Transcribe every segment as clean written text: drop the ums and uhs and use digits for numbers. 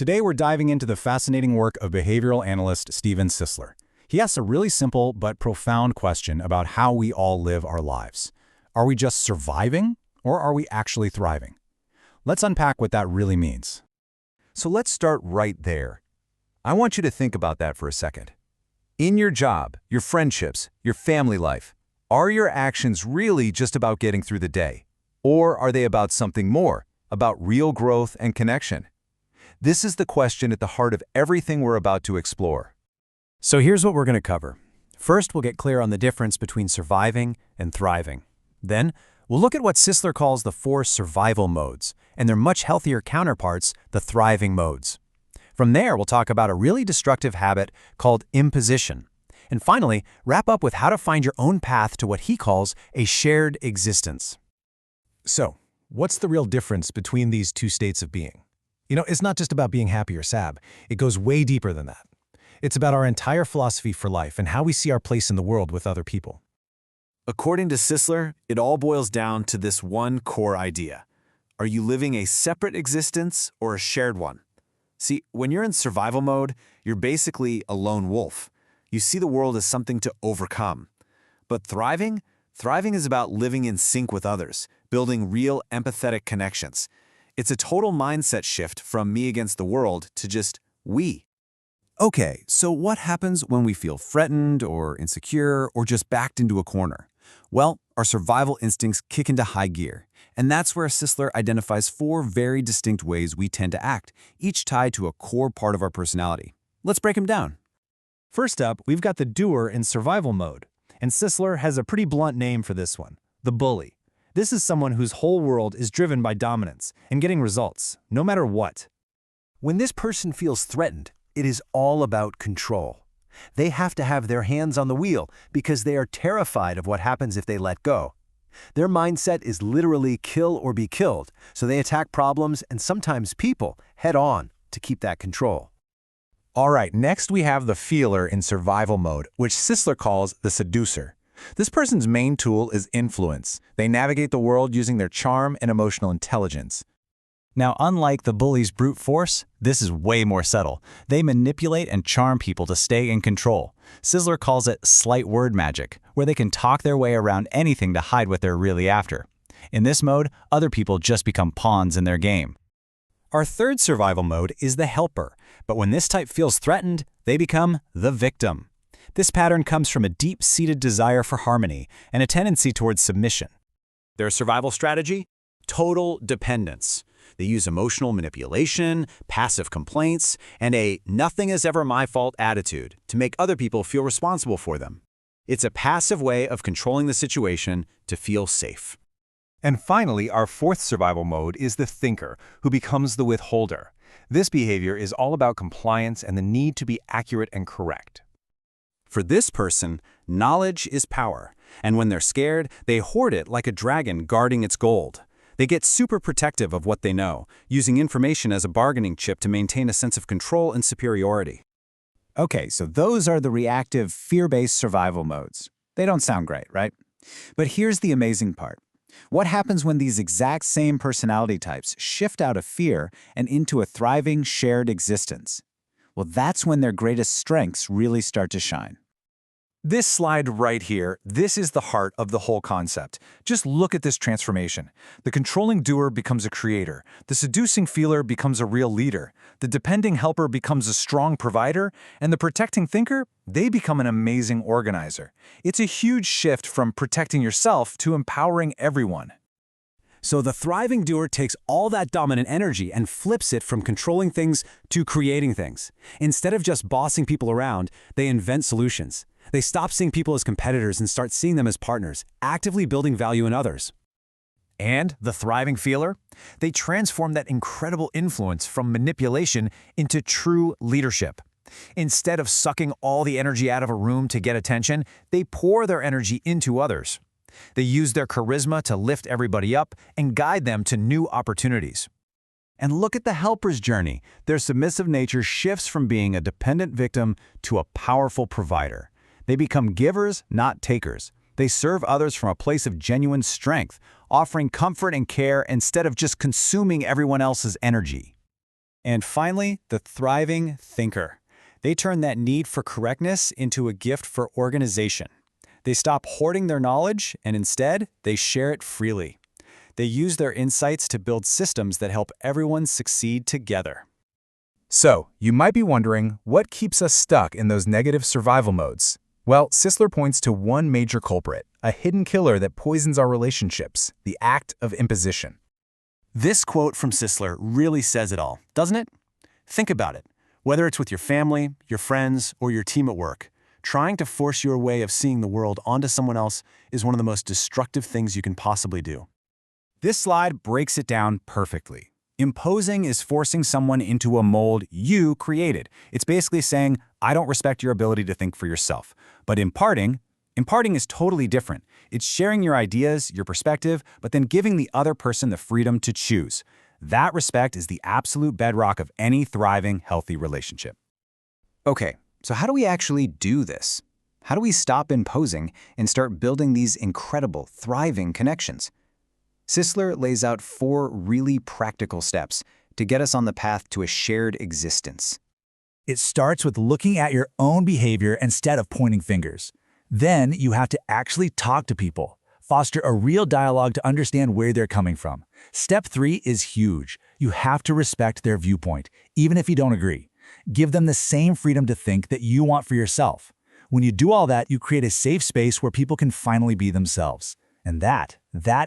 Today we're diving into the fascinating work of behavioral analyst Steven Sisler. He asks a really simple but profound question about how we all live our lives. Are we just surviving, or are we actually thriving? Let's unpack what that really means. So let's start right there. I want you to think about that for a second. In your job, your friendships, your family life, are your actions really just about getting through the day? Or are they about something more, about real growth and connection? This is the question at the heart of everything we're about to explore. So here's what we're going to cover. First, we'll get clear on the difference between surviving and thriving. Then, we'll look at what Sisler calls the 4 survival modes, and their much healthier counterparts, the thriving modes. From there, we'll talk about a really destructive habit called imposition. And finally, wrap up with how to find your own path to what he calls a shared existence. So, what's the real difference between these two states of being? It's not just about being happy or sad. It goes way deeper than that. It's about our entire philosophy for life and how we see our place in the world with other people. According to Sisler, it all boils down to this one core idea. Are you living a separate existence or a shared one? See, when you're in survival mode, you're basically a lone wolf. You see the world as something to overcome. But thriving is about living in sync with others, building real empathetic connections. It's a total mindset shift from me against the world to just we. Okay, so what happens when we feel threatened or insecure or just backed into a corner? Well, our survival instincts kick into high gear. And that's where Sisler identifies 4 very distinct ways we tend to act, each tied to a core part of our personality. Let's break them down. First up, we've got the doer in survival mode. And Sisler has a pretty blunt name for this one, the bully. This is someone whose whole world is driven by dominance and getting results, no matter what. When this person feels threatened, it is all about control. They have to have their hands on the wheel because they are terrified of what happens if they let go. Their mindset is literally kill or be killed, so they attack problems and sometimes people head on to keep that control. All right, next we have the feeler in survival mode, which Sisler calls the seducer. This person's main tool is influence. They navigate the world using their charm and emotional intelligence. Now, unlike the bully's brute force, this is way more subtle. They manipulate and charm people to stay in control. Sisler calls it slight word magic, where they can talk their way around anything to hide what they're really after. In this mode, other people just become pawns in their game. Our third survival mode is the helper, but when this type feels threatened, they become the victim. This pattern comes from a deep-seated desire for harmony and a tendency towards submission. Their survival strategy? Total dependence. They use emotional manipulation, passive complaints, and a nothing is ever my fault attitude to make other people feel responsible for them. It's a passive way of controlling the situation to feel safe. And finally, our 4th survival mode is the thinker, who becomes the withholder. This behavior is all about compliance and the need to be accurate and correct. For this person, knowledge is power, and when they're scared, they hoard it like a dragon guarding its gold. They get super protective of what they know, using information as a bargaining chip to maintain a sense of control and superiority. Okay, so those are the reactive, fear-based survival modes. They don't sound great, right? But here's the amazing part. What happens when these exact same personality types shift out of fear and into a thriving, shared existence? Well, that's when their greatest strengths really start to shine. This slide right here, this is the heart of the whole concept. Just look at this transformation. The controlling doer becomes a creator. The seducing feeler becomes a real leader. The depending helper becomes a strong provider. And the protecting thinker, they become an amazing organizer. It's a huge shift from protecting yourself to empowering everyone. So the thriving doer takes all that dominant energy and flips it from controlling things to creating things. Instead of just bossing people around, they invent solutions. They stop seeing people as competitors and start seeing them as partners, actively building value in others. And the thriving feeler? They transform that incredible influence from manipulation into true leadership. Instead of sucking all the energy out of a room to get attention, they pour their energy into others. They use their charisma to lift everybody up and guide them to new opportunities. And look at the helper's journey. Their submissive nature shifts from being a dependent victim to a powerful provider. They become givers, not takers. They serve others from a place of genuine strength, offering comfort and care instead of just consuming everyone else's energy. And finally, the thriving thinker. They turn that need for correctness into a gift for organization. They stop hoarding their knowledge, and instead, they share it freely. They use their insights to build systems that help everyone succeed together. So, you might be wondering, what keeps us stuck in those negative survival modes? Well, Sisler points to one major culprit, a hidden killer that poisons our relationships, the act of imposition. This quote from Sisler really says it all, doesn't it? Think about it. Whether it's with your family, your friends, or your team at work, trying to force your way of seeing the world onto someone else is one of the most destructive things you can possibly do. This slide breaks it down perfectly. Imposing is forcing someone into a mold you created. It's basically saying, I don't respect your ability to think for yourself. But imparting is totally different. It's sharing your ideas, your perspective, but then giving the other person the freedom to choose. That respect is the absolute bedrock of any thriving, healthy relationship. Okay, so how do we actually do this? How do we stop imposing and start building these incredible, thriving connections? Sisler lays out 4 really practical steps to get us on the path to a shared existence. It starts with looking at your own behavior instead of pointing fingers. Then you have to actually talk to people. Foster a real dialogue to understand where they're coming from. Step 3 is huge. You have to respect their viewpoint, even if you don't agree. Give them the same freedom to think that you want for yourself. When you do all that, you create a safe space where people can finally be themselves. And that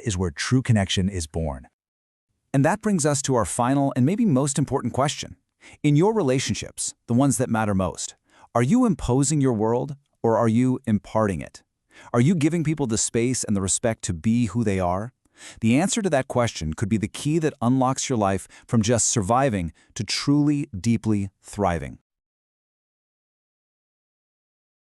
is where true connection is born. And that brings us to our final and maybe most important question. In your relationships, the ones that matter most, are you imposing your world or are you imparting it? Are you giving people the space and the respect to be who they are? The answer to that question could be the key that unlocks your life from just surviving to truly, deeply thriving.